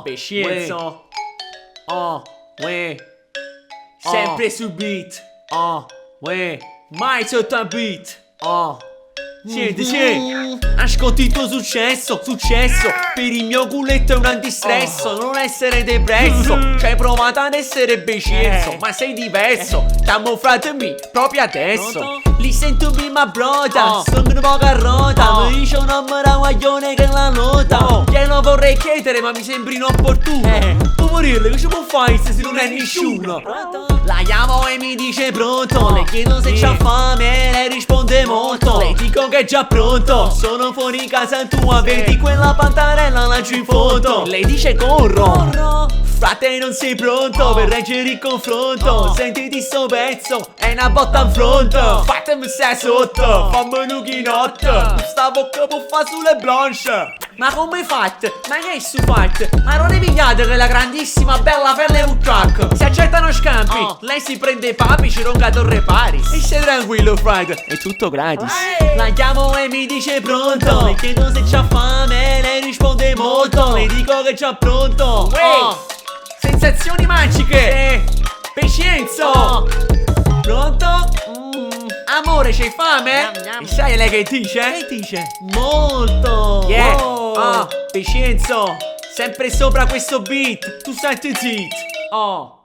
Pazienza. Sempre su beat. Mai sotto a beat. Senti, ascolti il tuo successo, per il mio culetto è un antistress, non essere depresso, ci hai provato ad essere becenzo, ma sei diverso, t'amo fratemi proprio adesso. Li sento prima brota, sono un po' carrota, mi dice un uomo guaglione che la nota. Glielo vorrei chiedere ma mi sembri inopportuno. Può morire, che ci può fare se non è nessuno? La chiamo e mi dice pronto, le chiedo se c'ha fame, lei risponde molto. Le dico che è già pronto, sono fuori casa tua, vedi quella pantarella laggiù in foto. Lei dice corro, frate non sei pronto per reggere il confronto. Sentiti sto pezzo, è una botta in fronte. Fatemi stai sotto, fammi un chinotto. Sta bocca può fa sulle blanche. Ma come fate? Ma che è su fatte? Ma non è pigliate che la grandissima bella per le truck. Si accettano scampi, lei si prende i papi, ci ronca Torre Paris. E stai tranquillo Friday, è tutto gratis. La chiamo e mi dice pronto, le chiedo se c'ha fame, lei risponde molto. Le dico che c'ha pronto. Sensazioni magiche. Pazienza. Pronto? Amore, c'hai fame? E sai lei che dice? Che dice? Molto! Yeah! Pazienza! Sempre sopra questo beat! Tu stai zitto!